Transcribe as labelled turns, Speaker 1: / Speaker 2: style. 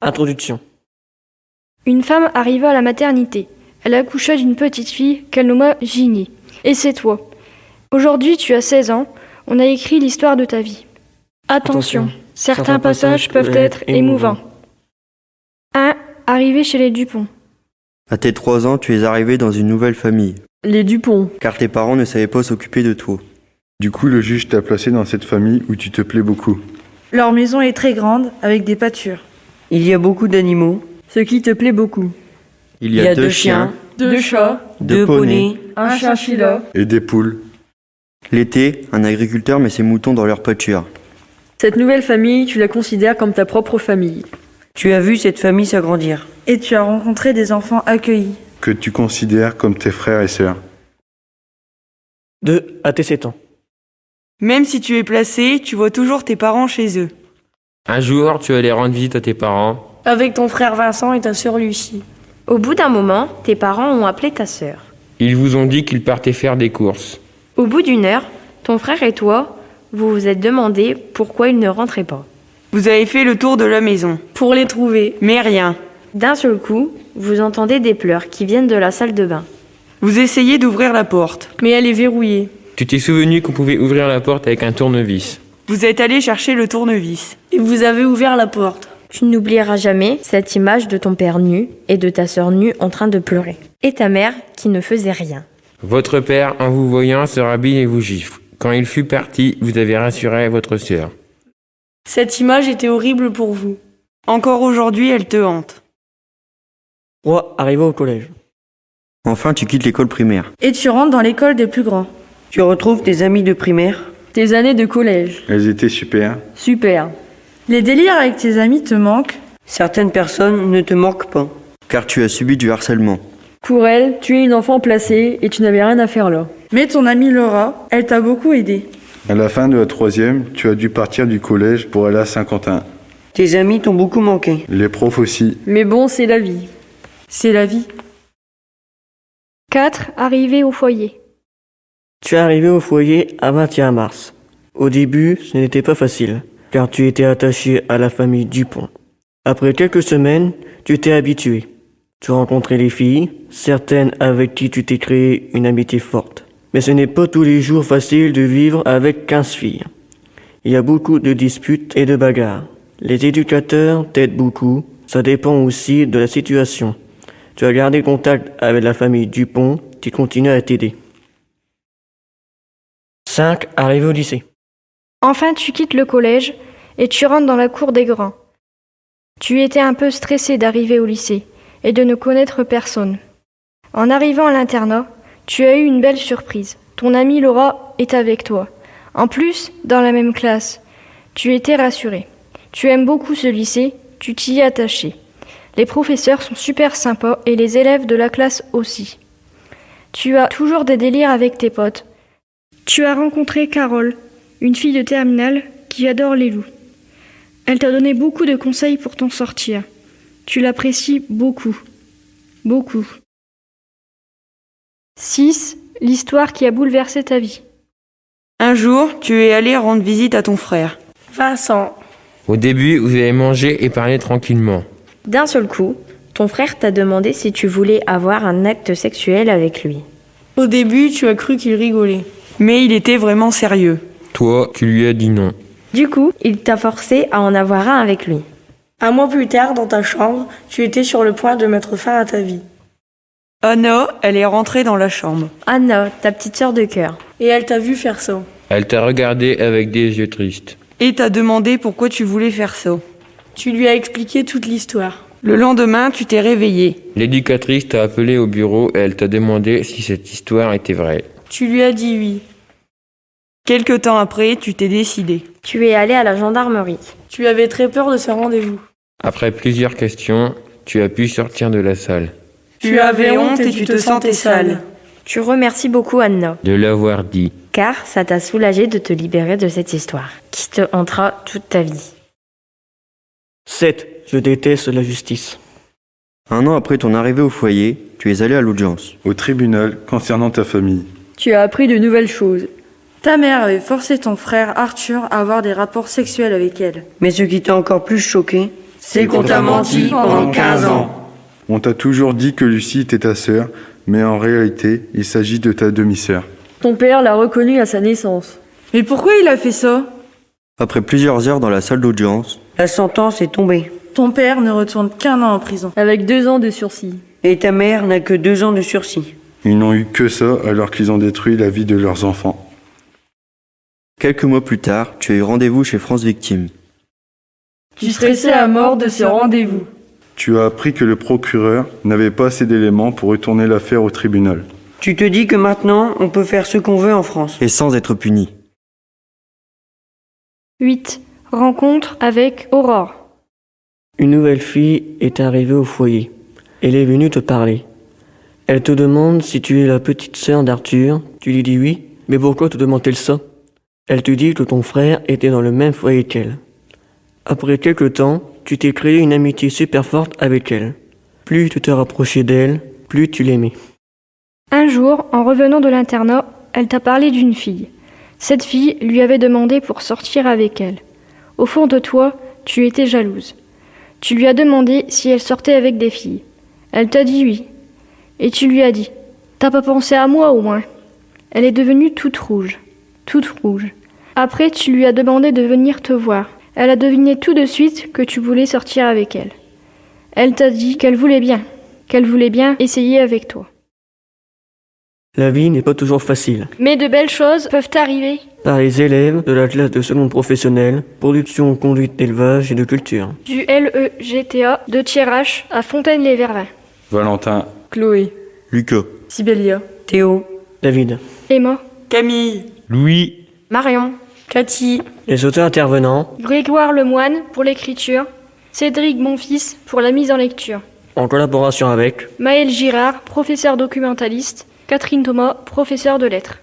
Speaker 1: Introduction.
Speaker 2: Une femme arriva à la maternité. Elle accoucha d'une petite fille qu'elle nomma Ginny. Et c'est toi. Aujourd'hui, tu as 16 ans. On a écrit l'histoire de ta vie. Attention, certains passages peuvent être émouvants. 1. Arrivé chez les Dupont.
Speaker 3: À tes 3 ans, tu es arrivé dans une nouvelle famille,
Speaker 1: Les Dupont.
Speaker 3: car tes parents ne savaient pas s'occuper de toi.
Speaker 4: Du coup, le juge t'a placé dans cette famille où tu te plais beaucoup.
Speaker 5: Leur maison est très grande, avec des pâtures.
Speaker 6: Il y a beaucoup d'animaux,
Speaker 1: Ce qui te plaît beaucoup.
Speaker 3: Il y a 2 chiens,
Speaker 5: 2 chats,
Speaker 3: 2 poneys,
Speaker 5: un chinchilla.
Speaker 4: Et des poules.
Speaker 3: L'été, un agriculteur met ses moutons dans leur pâture.
Speaker 1: Cette nouvelle famille, tu la considères comme ta propre famille.
Speaker 6: tu as vu cette famille s'agrandir.
Speaker 5: Et tu as rencontré des enfants accueillis.
Speaker 4: Que tu considères comme tes frères et sœurs.
Speaker 1: 2. À tes 7 ans.
Speaker 7: Même si tu es placé, tu vois toujours tes parents chez eux.
Speaker 8: Un jour, tu allais rendre visite à tes parents.
Speaker 9: Avec ton frère Vincent et ta sœur Lucie.
Speaker 10: Au bout d'un moment, tes parents ont appelé ta sœur.
Speaker 8: Ils vous ont dit qu'ils partaient faire des courses.
Speaker 10: Au bout d'une heure, ton frère et toi, vous vous êtes demandé pourquoi ils ne rentraient pas.
Speaker 7: Vous avez fait le tour de la maison,
Speaker 9: Pour les trouver.
Speaker 7: mais rien.
Speaker 10: D'un seul coup, vous entendez des pleurs qui viennent de la salle de bain.
Speaker 7: Vous essayez d'ouvrir la porte.
Speaker 9: Mais elle est verrouillée.
Speaker 8: Tu t'es souvenu qu'on pouvait ouvrir la porte avec un tournevis.
Speaker 7: Vous êtes allé chercher le tournevis.
Speaker 9: Et vous avez ouvert la porte.
Speaker 10: Tu n'oublieras jamais cette image de ton père nu et de ta sœur nue en train de pleurer. Et ta mère qui ne faisait rien.
Speaker 8: Votre père, en vous voyant, se rhabille et vous gifle. Quand il fut parti, vous avez rassuré votre sœur.
Speaker 9: Cette image était horrible pour vous.
Speaker 7: Encore aujourd'hui, elle te hante.
Speaker 1: 3. Arrivé au collège.
Speaker 3: Enfin, tu quittes l'école primaire.
Speaker 5: Et tu rentres dans l'école des plus grands.
Speaker 6: Tu retrouves tes amis de primaire.
Speaker 1: Tes années de collège.
Speaker 4: Elles étaient super.
Speaker 1: Super.
Speaker 5: Les délires avec tes amis te manquent.
Speaker 6: Certaines personnes ne te manquent pas.
Speaker 3: Car tu as subi du harcèlement.
Speaker 1: Pour elle, tu es une enfant placée et tu n'avais rien à faire là.
Speaker 5: Mais ton amie Laura, elle t'a beaucoup aidé.
Speaker 4: À la fin de la 3e, tu as dû partir du collège pour aller à Saint-Quentin.
Speaker 6: Tes amis t'ont beaucoup manqué.
Speaker 4: Les profs aussi.
Speaker 1: Mais bon, c'est la vie.
Speaker 5: C'est la vie.
Speaker 2: 4. Arrivé au foyer.
Speaker 1: Tu es arrivé au foyer à 21 mars. Au début, ce n'était pas facile, car tu étais attaché à la famille Dupont. Après quelques semaines, tu t'es habitué. Tu rencontrais les filles, certaines avec qui tu t'es créé une amitié forte. Mais ce n'est pas tous les jours facile de vivre avec 15 filles. Il y a beaucoup de disputes et de bagarres. Les éducateurs t'aident beaucoup, ça dépend aussi de la situation. Tu as gardé contact avec la famille Dupont qui continue à t'aider. 5. Arrivé au lycée.
Speaker 2: Enfin, tu quittes le collège et tu rentres dans la cour des grands. Tu étais un peu stressé d'arriver au lycée et de ne connaître personne. En arrivant à l'internat, tu as eu une belle surprise. Ton amie Laura est avec toi. En plus, dans la même classe. Tu étais rassuré. Tu aimes beaucoup ce lycée, tu t'y es attaché. Les professeurs sont super sympas et les élèves de la classe aussi. Tu as toujours des délires avec tes potes. Tu as rencontré Carole, une fille de terminale qui adore les loups. Elle t'a donné beaucoup de conseils pour t'en sortir. Tu l'apprécies beaucoup. Beaucoup. 6. L'histoire qui a bouleversé ta vie.
Speaker 7: Un jour, tu es allé rendre visite à ton frère.
Speaker 9: Vincent.
Speaker 8: Au début, vous avez mangé et parlé tranquillement.
Speaker 10: D'un seul coup, ton frère t'a demandé si tu voulais avoir un acte sexuel avec lui.
Speaker 9: Au début, tu as cru qu'il rigolait.
Speaker 7: Mais il était vraiment sérieux.
Speaker 8: Toi, tu lui as dit non.
Speaker 10: Du coup, il t'a forcé à en avoir un avec lui.
Speaker 9: Un mois plus tard, dans ta chambre, tu étais sur le point de mettre fin à ta vie.
Speaker 7: Anna, elle est rentrée dans la chambre.
Speaker 10: Anna, ta petite sœur de cœur.
Speaker 9: Et elle t'a vu faire ça.
Speaker 8: Elle t'a regardé avec des yeux tristes.
Speaker 7: Et t'a demandé pourquoi tu voulais faire ça.
Speaker 9: Tu lui as expliqué toute l'histoire.
Speaker 7: Le lendemain, tu t'es réveillé.
Speaker 8: L'éducatrice t'a appelé au bureau et elle t'a demandé si cette histoire était vraie.
Speaker 9: Tu lui as dit oui.
Speaker 7: Quelque temps après, tu t'es décidé.
Speaker 10: Tu es allé à la gendarmerie.
Speaker 9: Tu avais très peur de ce rendez-vous.
Speaker 8: Après plusieurs questions, tu as pu sortir de la salle.
Speaker 7: Tu avais honte et tu te sentais sale.
Speaker 10: Tu remercies beaucoup Anna,
Speaker 8: De l'avoir dit.
Speaker 10: car ça t'a soulagé de te libérer de cette histoire, qui te hantera toute ta vie.
Speaker 1: 7. Je déteste la justice.
Speaker 3: Un an après ton arrivée au foyer, tu es allé à l'audience.
Speaker 4: Au tribunal concernant ta famille.
Speaker 1: Tu as appris de nouvelles choses.
Speaker 5: Ta mère avait forcé ton frère Arthur à avoir des rapports sexuels avec elle.
Speaker 6: Mais ce qui t'a encore plus choqué, C'est qu'on t'a menti pendant 15 ans.
Speaker 4: On t'a toujours dit que Lucie était ta sœur, mais en réalité, il s'agit de ta demi-sœur.
Speaker 11: Ton père l'a reconnue à sa naissance.
Speaker 5: Mais pourquoi il a fait ça?
Speaker 3: Après plusieurs heures dans la salle d'audience,
Speaker 6: La sentence est tombée.
Speaker 5: Ton père ne retourne qu'1 an en prison.
Speaker 11: Avec 2 ans de sursis.
Speaker 6: Et ta mère n'a que 2 ans de sursis.
Speaker 4: Ils n'ont eu que ça alors qu'ils ont détruit la vie de leurs enfants.
Speaker 3: quelques mois plus tard, tu as eu rendez-vous chez France Victime.
Speaker 11: Tu stressais à mort de ce rendez-vous.
Speaker 4: Tu as appris que le procureur n'avait pas assez d'éléments pour retourner l'affaire au tribunal.
Speaker 6: Tu te dis que maintenant, on peut faire ce qu'on veut en France.
Speaker 3: Et sans être puni.
Speaker 2: 8. Rencontre avec Aurore.
Speaker 1: Une nouvelle fille est arrivée au foyer. Elle est venue te parler. Elle te demande si tu es la petite sœur d'Arthur. Tu lui dis oui, mais pourquoi te demande-t-elle ça? Elle te dit que ton frère était dans le même foyer qu'elle. Après quelque temps, tu t'es créé une amitié super forte avec elle. Plus tu te rapprochais d'elle, plus tu l'aimais.
Speaker 2: Un jour, en revenant de l'internat, elle t'a parlé d'une fille. Cette fille lui avait demandé pour sortir avec elle. Au fond de toi, tu étais jalouse. Tu lui as demandé si elle sortait avec des filles. Elle t'a dit oui. Et tu lui as dit « T'as pas pensé à moi au moins ?» Elle est devenue toute rouge. Toute rouge. Après, tu lui as demandé de venir te voir. Elle a deviné tout de suite que tu voulais sortir avec elle. Elle t'a dit qu'elle voulait bien essayer avec toi.
Speaker 1: La vie n'est pas toujours facile.
Speaker 2: Mais de belles choses peuvent arriver.
Speaker 1: Par les élèves de la classe de seconde professionnelle, production, conduite d'élevage et de culture.
Speaker 2: Du LEGTA de Thiérache à Fontaine-les-Vervins.
Speaker 4: Valentin,
Speaker 11: Chloé.
Speaker 3: Lucas,
Speaker 5: Sibélia.
Speaker 6: Théo.
Speaker 1: David.
Speaker 2: Emma.
Speaker 7: Camille.
Speaker 8: Louis.
Speaker 10: Marion.
Speaker 9: Cathy.
Speaker 1: Les auteurs intervenants,
Speaker 2: Grégoire Lemoine pour l'écriture. Cédric Bonfils pour la mise en lecture.
Speaker 1: en collaboration avec
Speaker 2: Maël Girard, professeur documentaliste. Catherine Thomas, professeure de lettres.